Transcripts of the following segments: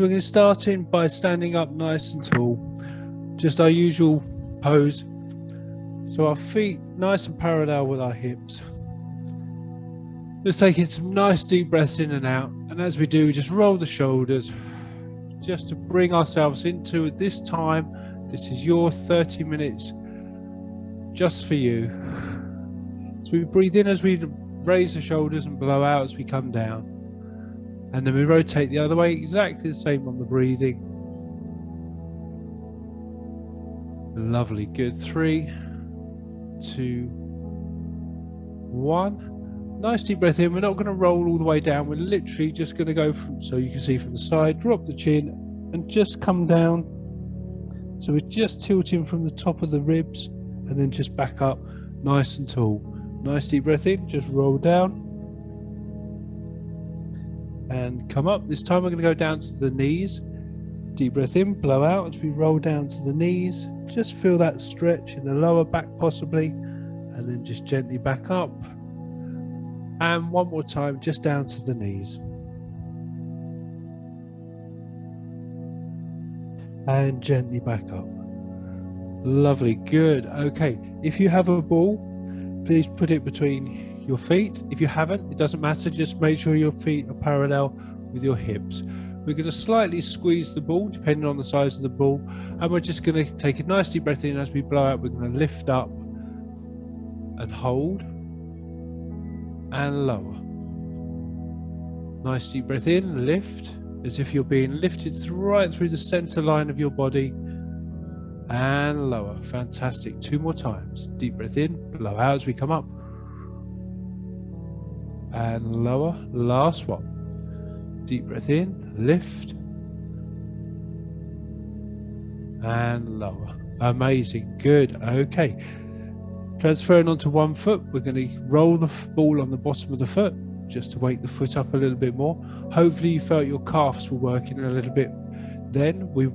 So we're going to start in by standing up nice and tall, just our usual pose. So our feet nice and parallel with our hips. Let's take in some nice deep breaths in and out. And as we do, we just roll the shoulders just to bring ourselves into this time. This is your 30 minutes just for you. So we breathe in as we raise the shoulders and blow out as we come down. And then we rotate the other way, exactly the same on the breathing. Lovely, good. 3, 2, 1. Nice deep breath in. We're not going to roll all the way down. We're literally just going to go from, so you can see from the side, drop the chin and just come down. So we're just tilting from the top of the ribs and then just back up nice and tall. Nice deep breath in, just roll down. And come up. This time we're going to go down to the knees. Deep breath in, blow out as we roll down to the knees. Just feel that stretch in the lower back possibly, and then just gently back up. And one more time, just down to the knees. And gently back up. Lovely, good. Okay, if you have a ball, please put it between your feet. If you haven't, it doesn't matter, just make sure your feet are parallel with your hips. We're going to slightly squeeze the ball depending on the size of the ball, and we're just going to take a nice deep breath in. As we blow out, we're going to lift up and hold and lower. Nice deep breath in, lift as if you're being lifted right through the center line of your body, and lower. Fantastic. 2 more times. Deep breath in, blow out as we come up and lower. Last one. Deep breath in, lift and lower. Amazing, good. Okay, transferring onto one foot, we're going to roll the ball on the bottom of the foot just to wake the foot up a little bit more. Hopefully you felt your calves were working a little bit then. We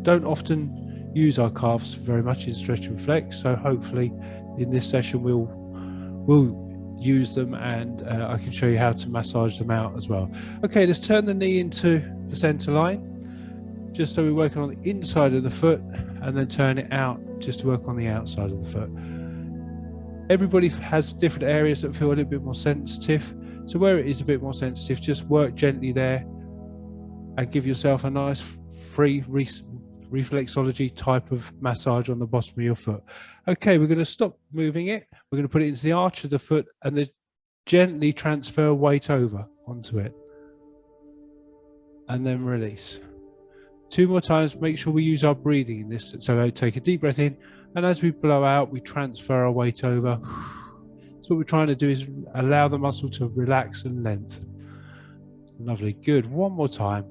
don't often use our calves very much in stretch and flex, so hopefully in this session we'll use them, and I can show you how to massage them out as well. Okay, let's turn the knee into the center line, just so we're working on the inside of the foot, and then turn it out just to work on the outside of the foot. Everybody has different areas that feel a little bit more sensitive, so where it is a bit more sensitive, just work gently there and give yourself a nice free reflexology type of massage on the bottom of your foot. Okay, we're going to stop moving it. We're going to put it into the arch of the foot and then gently transfer weight over onto it. And then release. 2 more times. Make sure we use our breathing in this. So I take a deep breath in, and as we blow out, we transfer our weight over. So what we're trying to do is allow the muscle to relax and lengthen. Lovely, good. 1 more time.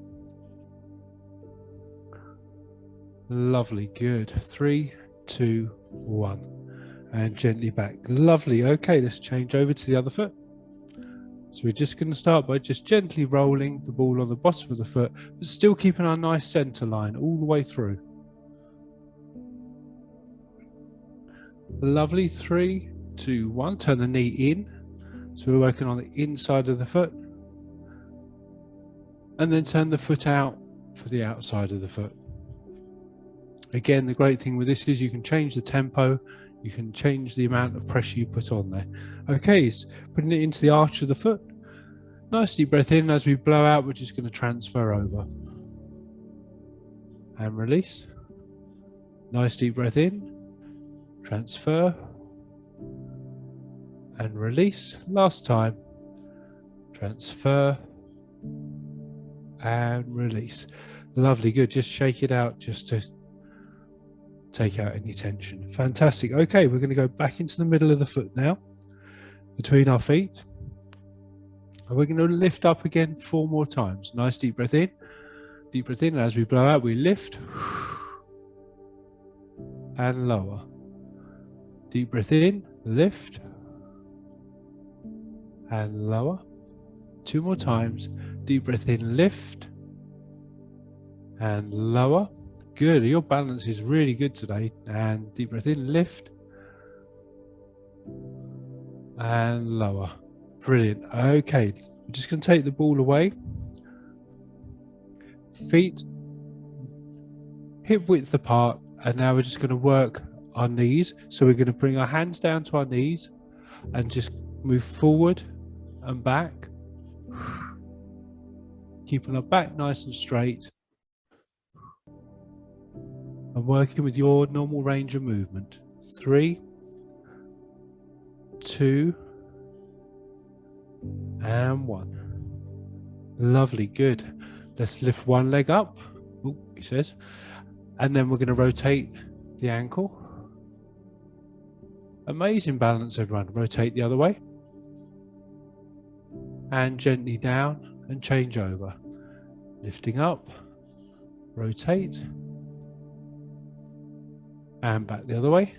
Lovely, good. 3, 2, 1, and gently back. Lovely. Okay, let's change over to the other foot. So we're just going to start by just gently rolling the ball on the bottom of the foot, but still keeping our nice center line all the way through. Lovely. 3, 2, 1. Turn the knee in. So we're working on the inside of the foot, and then turn the foot out for the outside of the foot. Again, the great thing with this is you can change the tempo, you can change the amount of pressure you put on there. Okay, so putting it into the arch of the foot. Nice deep breath in. As we blow out, we're just going to transfer over and release. Nice deep breath in, transfer and release. Last time, transfer and release. Lovely, good. Just shake it out just to take out any tension. Fantastic. Okay, we're going to go back into the middle of the foot now, between our feet. And we're going to lift up again 4 more times. Nice deep breath in. Deep breath in. And as we blow out, we lift and lower. Deep breath in, lift and lower. 2 more times. Deep breath in, lift and lower. Good. Your balance is really good today. And deep breath in, lift and lower. Brilliant. Okay, we're just going to take the ball away. Feet hip width apart, and now we're just going to work our knees. So we're going to bring our hands down to our knees and just move forward and back, keeping our back nice and straight and working with your normal range of movement. 3, 2, and 1. Lovely, good. Let's lift one leg up, he says, and then we're going to rotate the ankle. Amazing balance, everyone. Rotate the other way and gently down and change over. Lifting up, rotate, and back the other way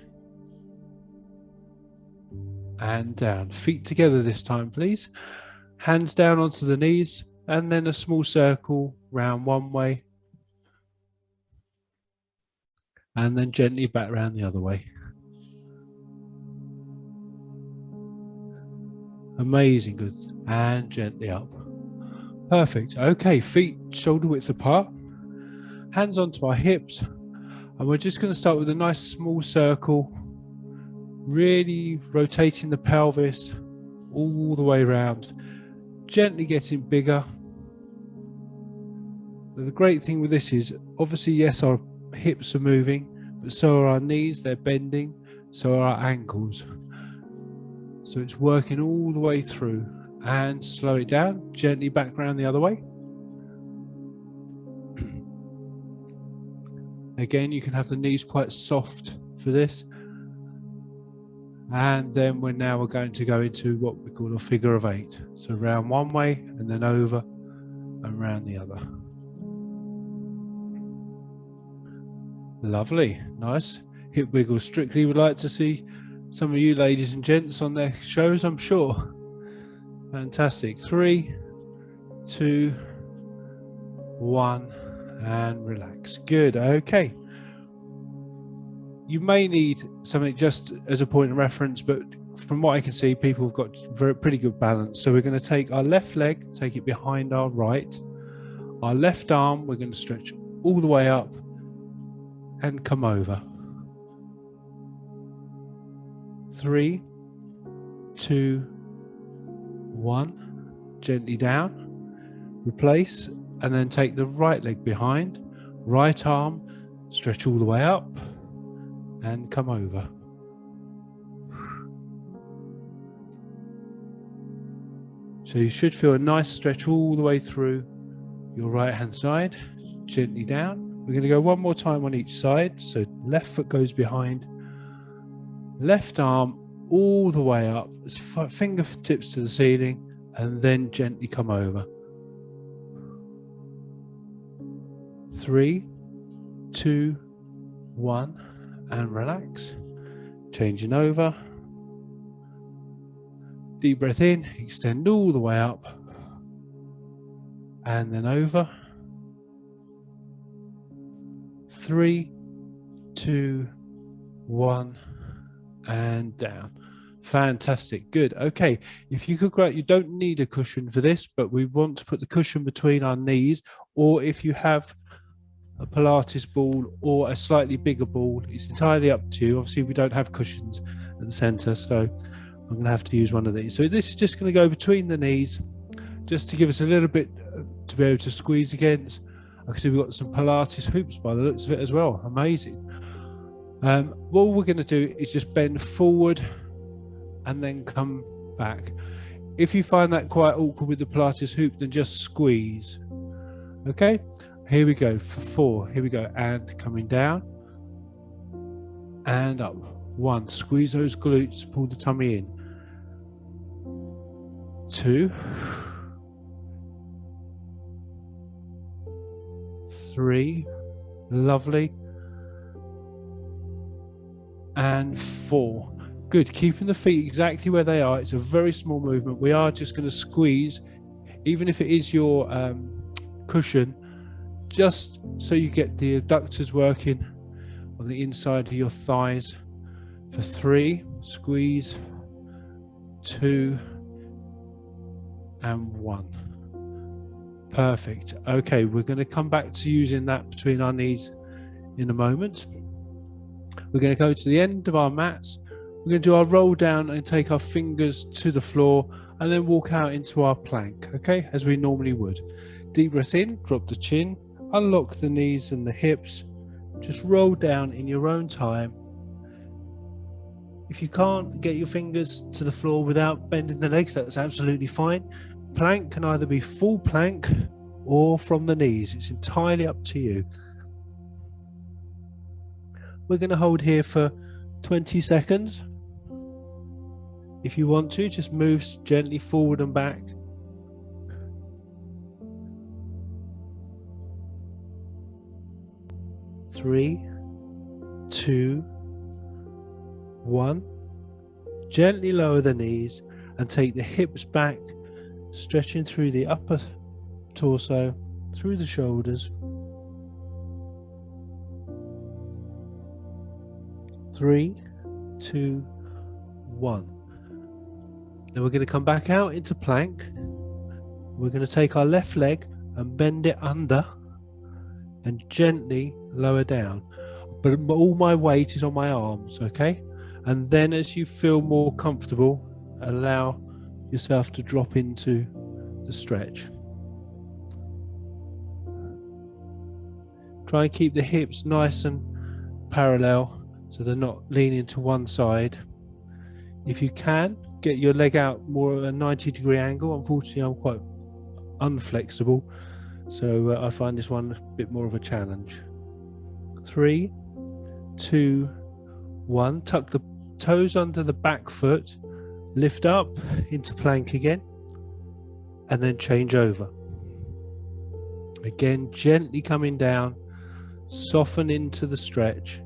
and down. Feet together this time, please. Hands down onto the knees, and then a small circle round one way and then gently back round the other way. Amazing, good. And gently up. Perfect. Okay, feet shoulder width apart, hands onto our hips, and we're just going to start with a nice small circle, really rotating the pelvis all the way around, gently getting bigger. The great thing with this is, obviously, yes, our hips are moving, but so are our knees, they're bending, so are our ankles. So it's working all the way through, and slow it down, gently back around the other way. Again, you can have the knees quite soft for this. And then we're going to go into what we call a figure of 8. So round one way and then over and round the other. Lovely, nice. Hip wiggle. Strictly would like to see some of you ladies and gents on their shows, I'm sure. Fantastic. 3, 2, 1, and relax. Good. Okay. You may need something just as a point of reference, but from what I can see, people have got pretty good balance. So we're going to take our left leg, take it behind our right. Our left arm, we're going to stretch all the way up and come over. 3, 2, 1. Gently down. Replace, and then take the right leg behind. Right arm, stretch all the way up and come over. So you should feel a nice stretch all the way through your right hand side. Gently down. We're going to go one more time on each side. So left foot goes behind, left arm all the way up, fingertips to the ceiling, and then gently come over. 3, 2, 1, and relax. Changing over. Deep breath in, extend all the way up, and then over. 3, 2, 1, and down. Fantastic. Good. Okay, if you could go out, you don't need a cushion for this, but we want to put the cushion between our knees, or if you have a Pilates ball or a slightly bigger ball, it's entirely up to you. Obviously we don't have cushions at the center, so I'm going to have to use one of these. So this is just going to go between the knees, just to give us a little bit to be able to squeeze against. I can see we've got some Pilates hoops by the looks of it as well. Amazing. What we're going to do is just bend forward and then come back. If you find that quite awkward with the Pilates hoop, then just squeeze. Okay, here we go for 4. Here we go, and coming down and up. 1, squeeze those glutes, pull the tummy in. 2, 3, lovely, and 4. Good. Keeping the feet exactly where they are. It's a very small movement. We are just going to squeeze, even if it is your cushion, just so you get the adductors working on the inside of your thighs. For 3, squeeze, 2, and 1. Perfect. Okay, we're going to come back to using that between our knees in a moment. We're going to go to the end of our mats. We're going to do our roll down and take our fingers to the floor and then walk out into our plank, okay, as we normally would. Deep breath in, drop the chin, unlock the knees and the hips, just roll down in your own time. If you can't get your fingers to the floor without bending the legs, that's absolutely fine. Plank can either be full plank or from the knees. It's entirely up to you. We're going to hold here for 20 seconds. If you want to, just move gently forward and back. Three, two, one. Gently lower the knees and take the hips back, stretching through the upper torso, through the shoulders. 3, 2, 1. Now we're going to come back out into plank. We're going to take our left leg and bend it under and gently lower down. But all my weight is on my arms, okay? And then as you feel more comfortable, allow yourself to drop into the stretch. Try and keep the hips nice and parallel so they're not leaning to one side. If you can, get your leg out more at a 90-degree angle. Unfortunately, I'm quite unflexible, so I find this one a bit more of a challenge. 3, 2, 1. Tuck the toes under the back foot, lift up into plank again, and then change over. Again, gently coming down, soften into the stretch.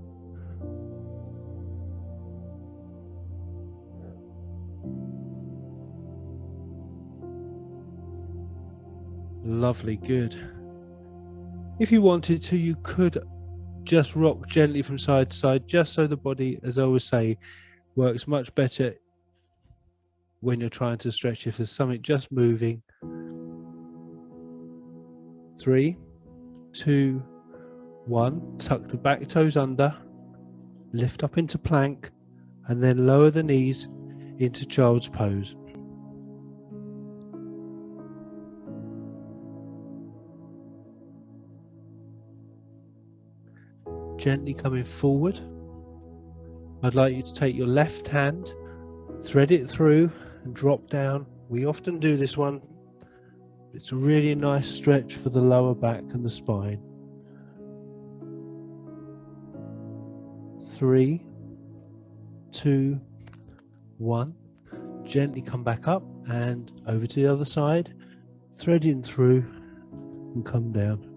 Lovely, good. If you wanted to, you could just rock gently from side to side, just so the body, as I always say, works much better when you're trying to stretch if there's something just moving. 3, 2, 1. Tuck the back toes under, lift up into plank, and then lower the knees into child's pose. Gently coming forward, I'd like you to take your left hand, thread it through and drop down. We often do this one. It's a really nice stretch for the lower back and the spine. 3, 2, 1. Gently come back up and over to the other side, thread in through and come down.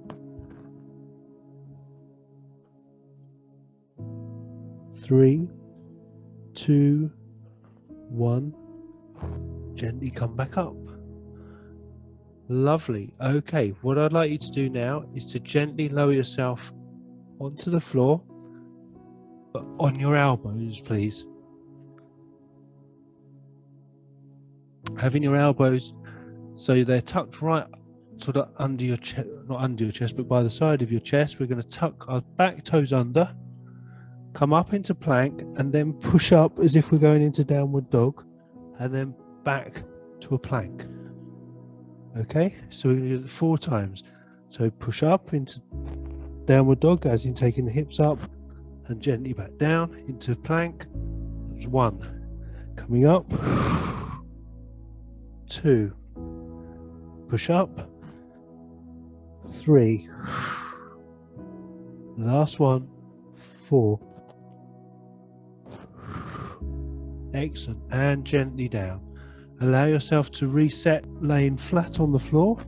3, 2, 1. Gently come back up. Lovely. Okay, what I'd like you to do now is to gently lower yourself onto the floor, but on your elbows, please. Having your elbows so they're tucked right sort of under your chest, not under your chest, but by the side of your chest. We're going to tuck our back toes under, come up into plank, and then push up as if we're going into downward dog, and then back to a plank. Okay, so we're going to do it 4 times. So push up into downward dog, as in taking the hips up, and gently back down into plank. That's 1. Coming up. 2. Push up. 3. Last one. 4. Excellent. And gently down. Allow yourself to reset, laying flat on the floor.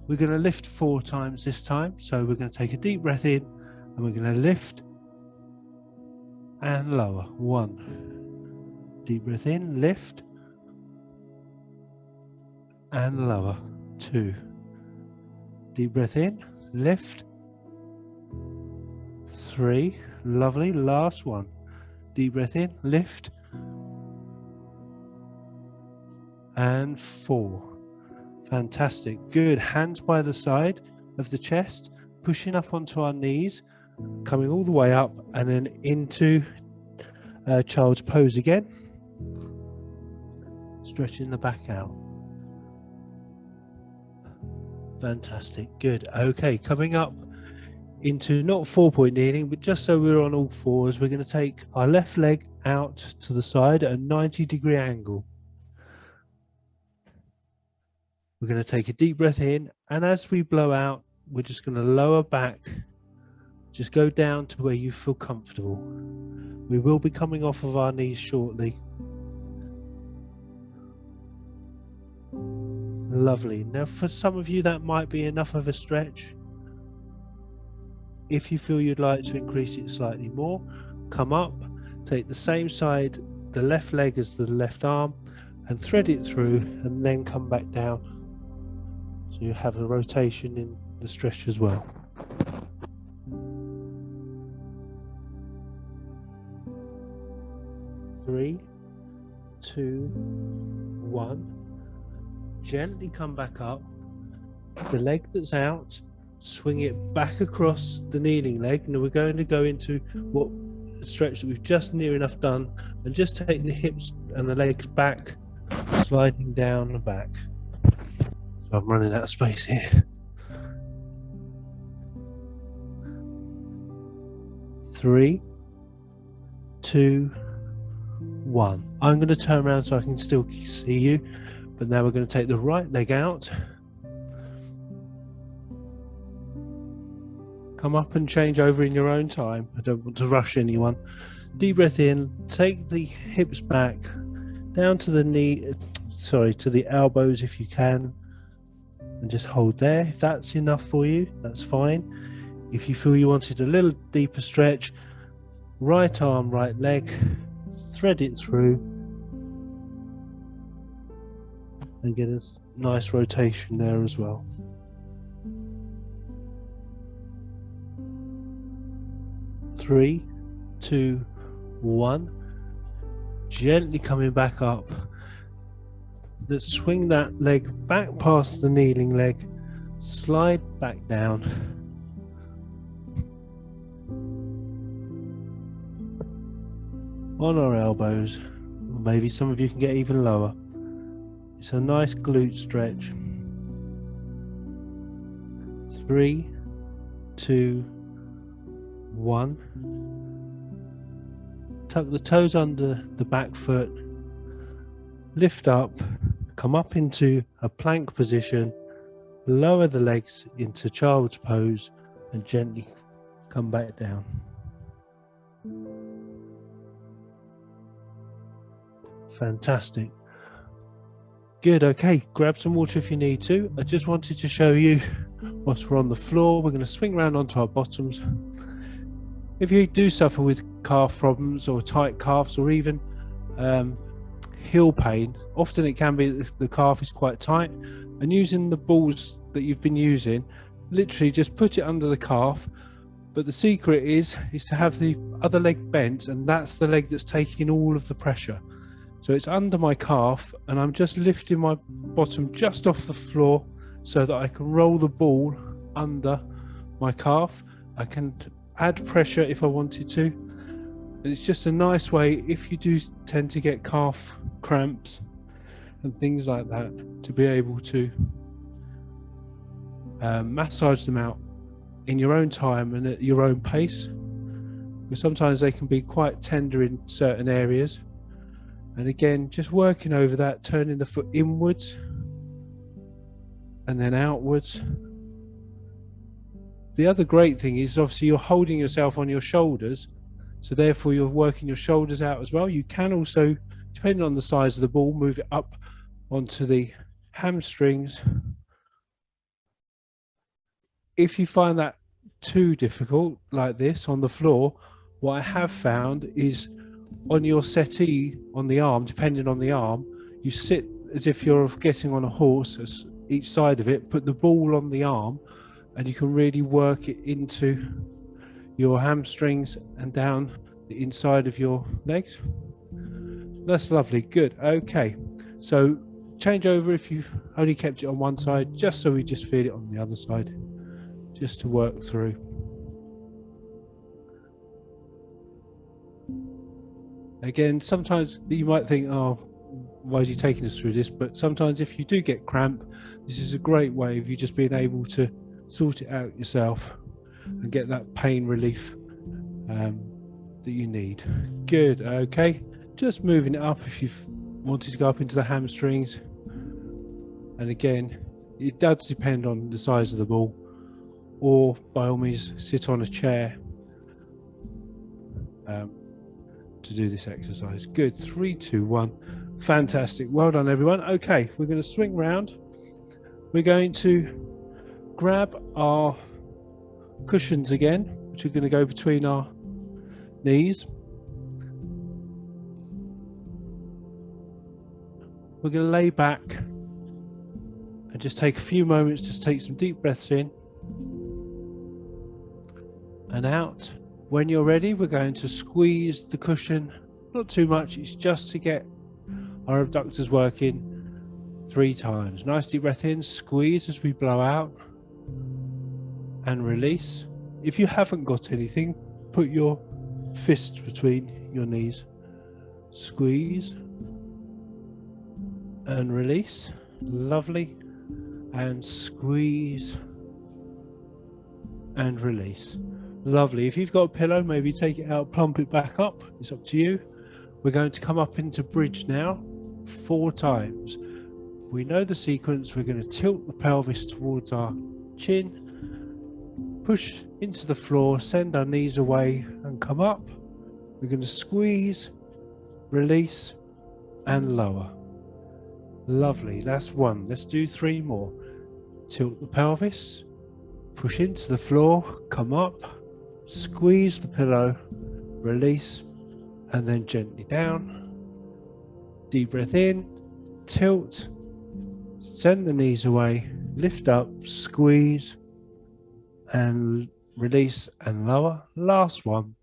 We're going to lift 4 times this time. So we're going to take a deep breath in and we're going to lift and lower. 1. Deep breath in, lift and lower. 2. Deep breath in, lift. 3. Lovely. Last one. Deep breath in, lift. And 4. Fantastic. Good. Hands by the side of the chest, pushing up onto our knees, coming all the way up and then into child's pose again. Stretching the back out. Fantastic. Good. Okay, coming up into not 4-point kneeling, but just so we're on all fours, we're going to take our left leg out to the side at a 90-degree angle. We're going to take a deep breath in, and as we blow out, we're just going to lower back. Just go down to where you feel comfortable. We will be coming off of our knees shortly. Lovely. Now, for some of you, that might be enough of a stretch. If you feel you'd like to increase it slightly more, come up, take the same side, the left leg as the left arm, and thread it through, and then come back down. So you have a rotation in the stretch as well. Three, two, one. Gently come back up. The leg that's out, swing it back across the kneeling leg. Now we're going to go into what stretch that we've just near enough done, and just take the hips and the legs back, sliding down and back. So I'm running out of space here. 3, 2, 1. I'm going to turn around so I can still see you, but now we're going to take the right leg out. Come up and change over in your own time. I don't want to rush anyone. Deep breath in, take the hips back down to the to the elbows if you can, and just hold there. If that's enough for you, that's fine. If you feel you wanted a little deeper stretch, right arm, right leg, thread it through and get a nice rotation there as well. Three, two, one. Gently coming back up. Let's swing that leg back past the kneeling leg, slide back down. On our elbows, or maybe some of you can get even lower. It's a nice glute stretch. 3, 2, 1. Tuck the toes under the back foot, lift up, come up into a plank position, lower the legs into child's pose, and gently come back down. Fantastic. Good. Okay, grab some water if you need to. I just wanted to show you, whilst we're on the floor, we're going to swing around onto our bottoms. If you do suffer with calf problems or tight calves, or even heel pain, often it can be that the calf is quite tight, and using the balls that you've been using, literally just put it under the calf. But the secret is to have the other leg bent, and that's the leg that's taking all of the pressure. So it's under my calf, and I'm just lifting my bottom just off the floor so that I can roll the ball under my calf. I can add pressure if I wanted to. And it's just a nice way, if you do tend to get calf cramps and things like that, to be able to massage them out in your own time and at your own pace. Because sometimes they can be quite tender in certain areas. And again, just working over that, turning the foot inwards and then outwards. The other great thing is obviously you're holding yourself on your shoulders, so therefore you're working your shoulders out as well. You can also, depending on the size of the ball, move it up onto the hamstrings. If you find that too difficult, like this on the floor, what I have found is on your settee on the arm, depending on the arm, you sit as if you're getting on a horse, each side of it, put the ball on the arm, and you can really work it into your hamstrings and down the inside of your legs. That's lovely. Good. Okay, so change over if you've only kept it on one side, just so we just feel it on the other side, just to work through. Again, sometimes you might think, oh, why is he taking us through this? But sometimes if you do get cramp, this is a great way of you just being able to sort it out yourself and get that pain relief that you need. Good. Okay, just moving it up if you've wanted to go up into the hamstrings. And again, it does depend on the size of the ball, or by all means sit on a chair to do this exercise. Good. 3, 2, 1. Fantastic. Well done, everyone. Okay, we're going to swing round. We're going to grab our cushions again, which are going to go between our knees. We're going to lay back and just take a few moments, just take some deep breaths in and out. When you're ready, we're going to squeeze the cushion, not too much, it's just to get our abductors working 3 times. Nice deep breath in, squeeze as we blow out, and release. If you haven't got anything, put your fists between your knees. Squeeze and release. Lovely. And squeeze and release. Lovely. If you've got a pillow, maybe take it out, plump it back up. It's up to you. We're going to come up into bridge now 4 times. We know the sequence. We're going to tilt the pelvis towards our chin, push into the floor, send our knees away and come up. We're going to squeeze, release and lower. Lovely. That's 1. Let's do 3 more. Tilt the pelvis, push into the floor, come up, squeeze the pillow, release, and then gently down. Deep breath in, tilt, send the knees away, lift up, squeeze, and release and lower. Last one.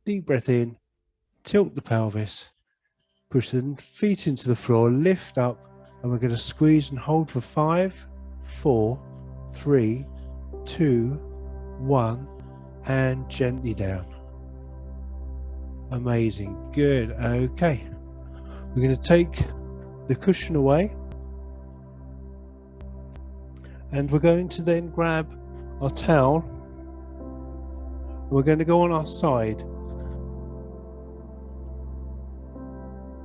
Deep breath in, tilt the pelvis, push the feet into the floor, lift up, and we're going to squeeze and hold for 5, 4, 3, 2, 1, and gently down. Amazing. Good. Okay. We're going to take the cushion away, and we're going to then grab our towel. We're going to go on our side.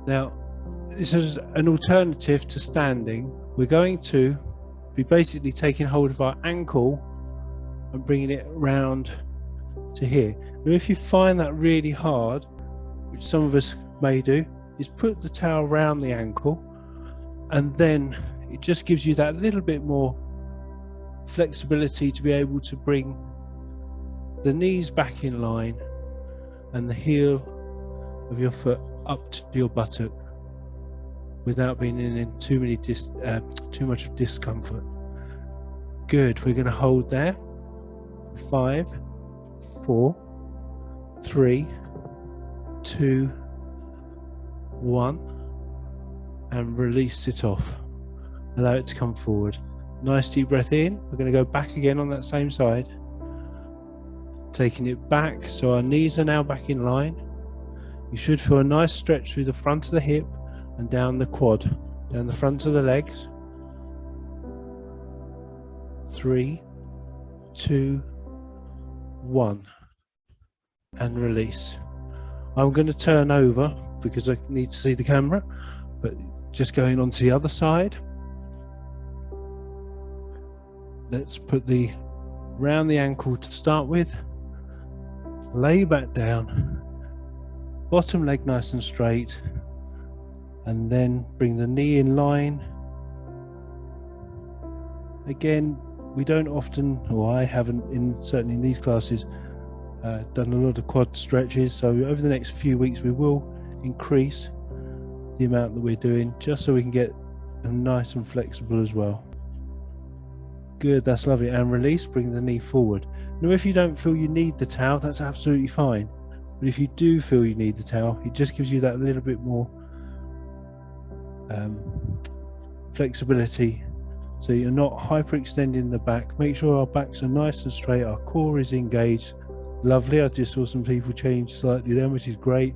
Now, this is an alternative to standing. We're going to be basically taking hold of our ankle and bringing it around to here. Now, if you find that really hard, which some of us may do, is put the towel around the ankle, and then it just gives you that little bit more flexibility to be able to bring the knees back in line and the heel of your foot up to your buttock without being in too much of discomfort. Good. We're going to hold there. 5, 4, 3, 2, 1, and release it off. Allow it to come forward. Nice deep breath in. We're going to go back again on that same side, taking it back so our knees are now back in line. You should feel a nice stretch through the front of the hip and down the quad, down the front of the legs. 3, 2, 1, and release. I'm going to turn over because I need to see the camera, but just going on to the other side. Let's put the round the ankle to start with. Lay back down, bottom leg nice and straight, and then bring the knee in line. Again, we don't often, or I haven't, certainly in these classes, done a lot of quad stretches. So over the next few weeks, we will increase the amount that we're doing, just so we can get them nice and flexible as well. Good, that's lovely. And release, bring the knee forward. Now, if you don't feel you need the towel, that's absolutely fine. But if you do feel you need the towel, it just gives you that little bit more flexibility, so you're not hyperextending the back. Make sure our backs are nice and straight, our core is engaged. Lovely. I just saw some people change slightly then, which is great.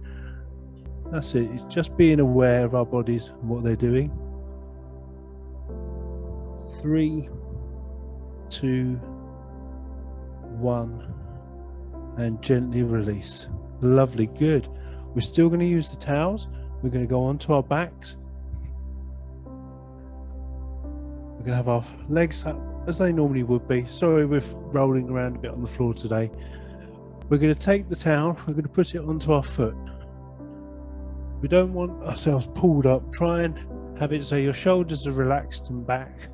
That's it. It's just being aware of our bodies and what they're doing. 3, 2, 1, and gently release. Lovely. Good. We're still going to use the towels. We're going to go onto our backs. We're going to have our legs up as they normally would be. Sorry, we're rolling around a bit on the floor today. We're going to take the towel, we're going to put it onto our foot. We don't want ourselves pulled up. Try and have it so your shoulders are relaxed and back.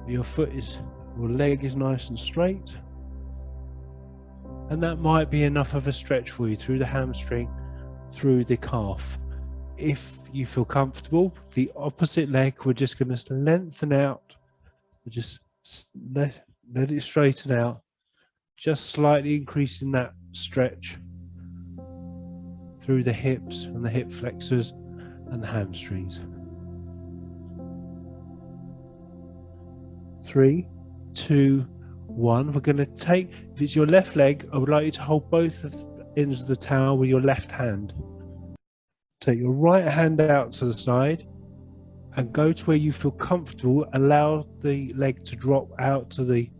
Your foot is, your leg is nice and straight. And that might be enough of a stretch for you through the hamstring, through the calf. If you feel comfortable, the opposite leg, we're just going to lengthen out. We're just let it straighten out. Just slightly increasing that stretch through the hips and the hip flexors and the hamstrings. 3, 2, 1. We're going to take, if it's your left leg, I would like you to hold both of the ends of the towel with your left hand. Take your right hand out to the side and go to where you feel comfortable. Allow the leg to drop out to the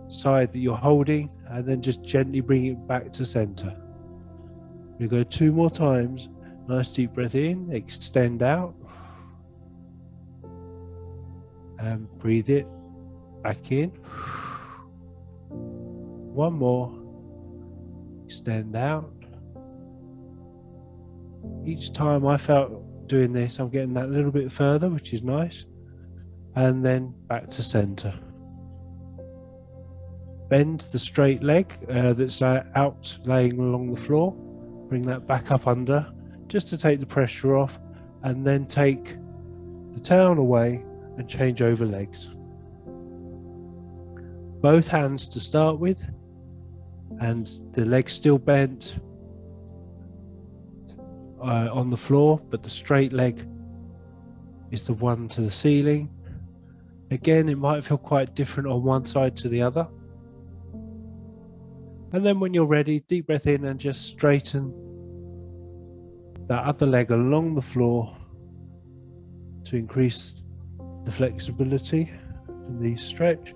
side that you're holding, and then just gently bring it back to center. You go 2 more times. Nice deep breath in, extend out, and breathe it back in. 1 more, extend out. Each time I felt doing this, I'm getting that little bit further, which is nice, and then back to center. Bend the straight leg that's out laying along the floor. Bring that back up under just to take the pressure off, and then take the towel away and change over legs. Both hands to start with, and the legs still bent on the floor, but the straight leg is the one to the ceiling. Again, it might feel quite different on one side to the other. And then when you're ready, deep breath in and just straighten that other leg along the floor to increase the flexibility and the stretch.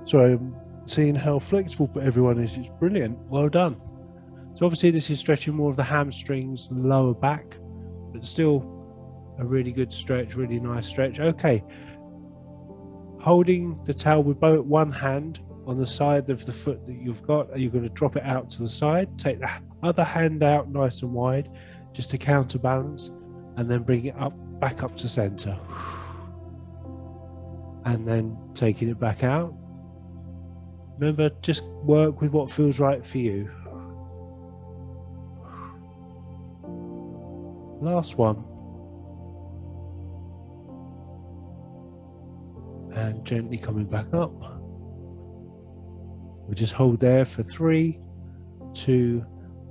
Sorry, I'm seeing how flexible everyone is. It's brilliant. Well done. So obviously this is stretching more of the hamstrings, lower back, but still a really good stretch, really nice stretch. Okay. Holding the towel with both one hand on the side of the foot that you've got, you're going to drop it out to the side. Take the other hand out nice and wide, just to counterbalance, and then bring it up, back up to center. And then taking it back out. Remember, just work with what feels right for you. Last one. And gently coming back up. We'll just hold there for 3, 2,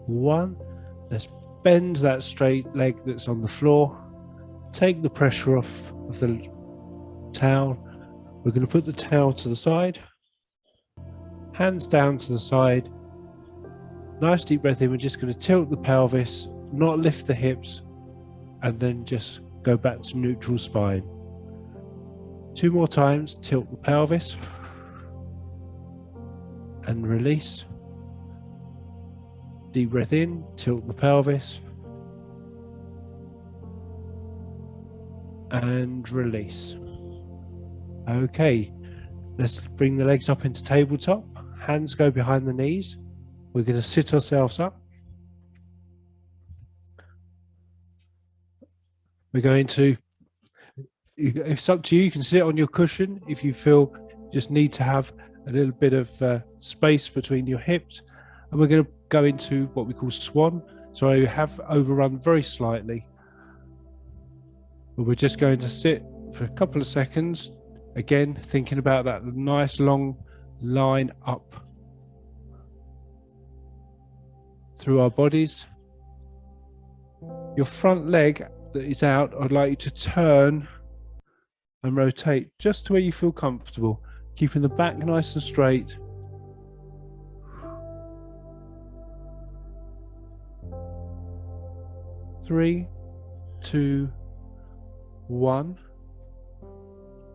1. Let's bend that straight leg that's on the floor. Take the pressure off of the towel. We're going to put the towel to the side. Hands down to the side. Nice deep breath in. We're just going to tilt the pelvis, not lift the hips, and then just go back to neutral spine. 2 more times. Tilt the pelvis and release. Deep breath in, tilt the pelvis and release. Okay, let's bring the legs up into tabletop. Hands go behind the knees. We're going to sit ourselves up. We're going to, if it's up to you, you can sit on your cushion if you feel you just need to have a little bit of space between your hips. And we're going to go into what we call swan. So I have overrun very slightly. But we're just going to sit for a couple of seconds. Again, thinking about that nice long line up through our bodies. Your front leg that is out, I'd like you to turn and rotate just to where you feel comfortable, keeping the back nice and straight. Three, two, one.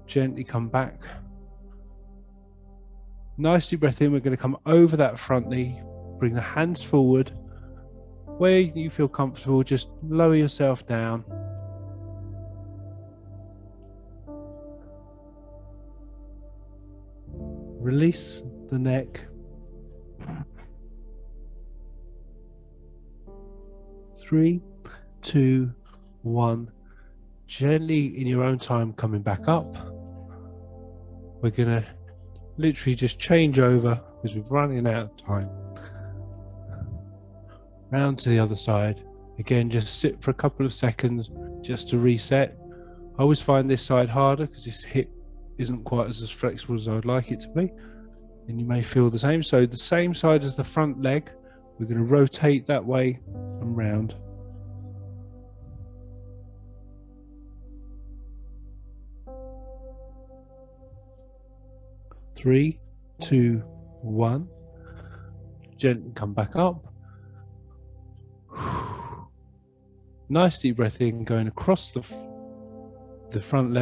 Gently come back. Nice deep breath in. We're going to come over that front knee, bring the hands forward. Where you feel comfortable, just lower yourself down. Release the neck. 3, 2, 1. Gently in your own time coming back up. We're going to literally just change over because we're running out of time. Round to the other side. Again, just sit for a couple of seconds just to reset. I always find this side harder because this hip isn't quite as flexible as I would like it to be. And you may feel the same. So the same side as the front leg, we're going to rotate that way and round. Three, two, one. Gently come back up. Nice deep breath in, going across the front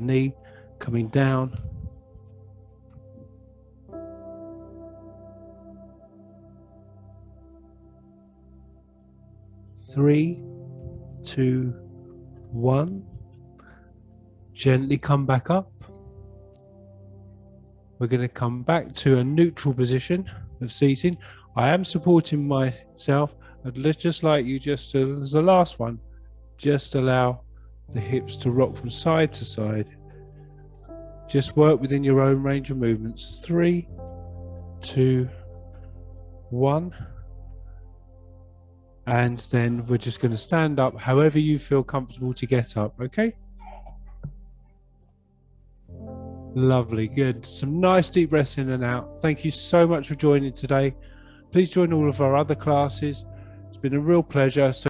knee, coming down. Three, two, one. Gently come back up. We're going to come back to a neutral position of seating. I am supporting myself. I'd just like you just to, as the last one, just allow the hips to rock from side to side. Just work within your own range of movements. 3, 2, 1. And then we're just going to stand up however you feel comfortable to get up, okay? Lovely, good. Some nice deep breaths in and out. Thank you so much for joining today. Please join all of our other classes. It's been a real pleasure. So